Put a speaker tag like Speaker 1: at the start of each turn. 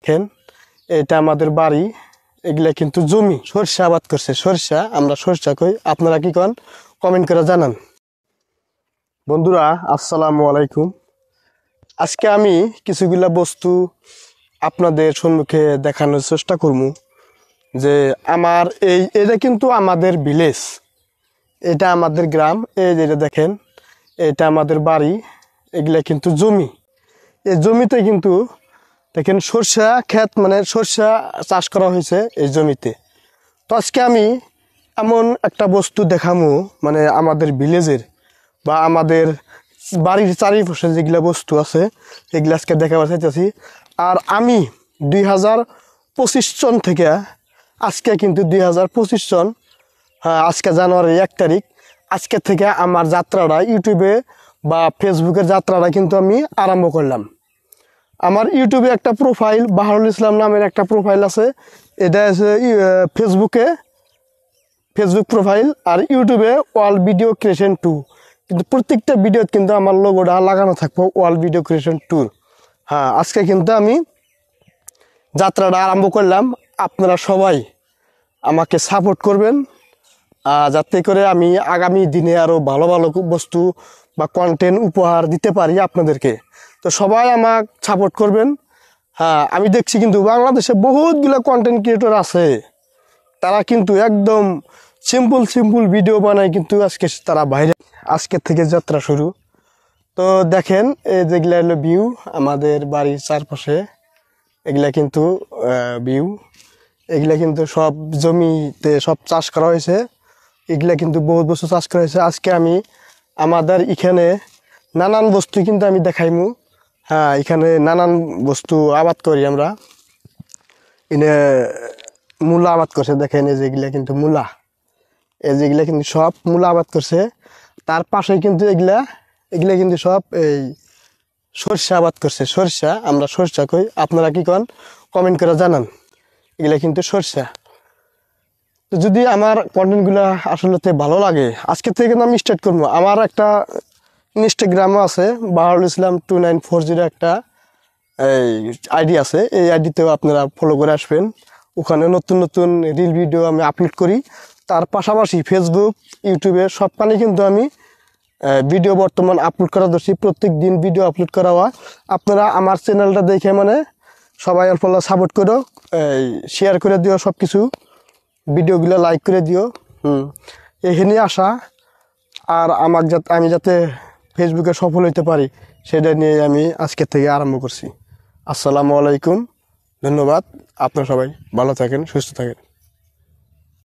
Speaker 1: দেখেন এটা আমাদের বাড়ি, এগুলা কিন্তু জমি, সরষা আবাদ করছে। সরষা, আমরা সরষা কই, আপনারা কি কন কমেন্ট করে জানান। বন্ধুরা আসসালামু আলাইকুম। আজকে আমি কিছুগুলা বস্তু আপনাদের সম্মুখে দেখানোর চেষ্টা করব। যে আমার এটা কিন্তু আমাদের ভিলেজ, এটা আমাদের গ্রাম। এই যেটা দেখেন এটা আমাদের বাড়ি, এগুলা কিন্তু জমি। এই জমিতে কিন্তু দেখেন সরষা ক্ষেত, মানে সরষা চাষ করা হয়েছে এই জমিতে। তো আজকে আমি এমন একটা বস্তু দেখামু, মানে আমাদের ভিলেজের বা আমাদের বাড়ির চারিপাশে যেগুলা বস্তু আছে এগুলো আজকে দেখাবার চাইতেছি। আর আমি 2025 সন থেকে আজকে কিন্তু 2025 সন, আজকে জানুয়ারির 1 তারিখ, আজকে থেকে আমার যাত্রাটা ইউটিউবে বা ফেসবুকের যাত্রাটা কিন্তু আমি আরম্ভ করলাম। আমার ইউটিউবে একটা প্রোফাইল, বাহারুল ইসলাম নামের একটা প্রোফাইল আছে। এটা আছে ফেসবুক প্রোফাইল, আর ইউটিউবে ওয়ার্ল্ড ভিডিও ক্রিয়েশন 2। কিন্তু প্রত্যেকটা ভিডিওতে কিন্তু আমার লোগোটা লাগানো থাকবো ওয়ার্ল্ড ভিডিও ক্রিয়েশন 2। আজকে কিন্তু আমি যাত্রাটা আরম্ভ করলাম। আপনারা সবাই আমাকে সাপোর্ট করবেন, যাতে করে আমি আগামী দিনে আরও ভালো ভালো বস্তু বা কন্টেন্ট উপহার দিতে পারি আপনাদেরকে। তো সবাই আমাকে সাপোর্ট করবেন। আমি দেখছি কিন্তু বাংলাদেশে বহুতগুলো কন্টেন্ট ক্রিয়েটর আছে, তারা কিন্তু একদম সিম্পল ভিডিও বানায়, কিন্তু আজকে তারা বাইরে। আজকের থেকে যাত্রা শুরু। তো দেখেন এই যেগুলা হলো ভিউ আমাদের বাড়ির চারপাশে, এগুলা কিন্তু ভিউ, এগুলা কিন্তু সব জমিতে সব চাষ করা হয়েছে। এগুলা কিন্তু বহুত বছর চাষ করা হয়েছে। আজকে আমি আমাদের এখানে নানান বস্তু কিন্তু আমি দেখাইমু। এখানে নানান বস্তু আবাদ করি আমরা। এনে মূলা আবাদ করছে, দেখেন এই যেগুলা কিন্তু মূলা, এই যেগুলা কিন্তু সব মূলা আবাদ করছে। তার পাশে কিন্তু এগুলা কিন্তু সব এই সরষা আবাদ করছে। সরষা, আমরা সরষা কই, আপনারা কি কন কমেন্ট করে জানান। এগুলা কিন্তু সরষা। তো যদি আমার কন্টেন্টগুলো আসলে ভালো লাগে, আজকে থেকে কিন্তু আমি স্টার্ট করবো। আমার একটা ইনস্টাগ্রামও আছে, বাহারুল ইসলাম 2940 একটা এই আইডি আছে। এই আইডিতেও আপনারা ফলো করে আসবেন। ওখানে নতুন রিল ভিডিও আমি আপলোড করি। তার পাশাপাশি ফেসবুক, ইউটিউবে সবখানে কিন্তু আমি ভিডিও বর্তমান আপলোড করা ধরছি। প্রত্যেক দিন ভিডিও আপলোড করা হয়। আপনারা আমার চ্যানেলটা দেখে মানে সবাই অল্প সাপোর্ট করো, শেয়ার করে দিও, সব কিছু ভিডিওগুলো লাইক করে দিও। এখানে আসা, আর আমি যাতে ফেসবুকে সফল হইতে পারি সেটা নিয়ে আমি আজকে থেকে আরম্ভ করছি। আসসালামু আলাইকুম, ধন্যবাদ। আপনারা সবাই ভালো থাকেন, সুস্থ থাকেন।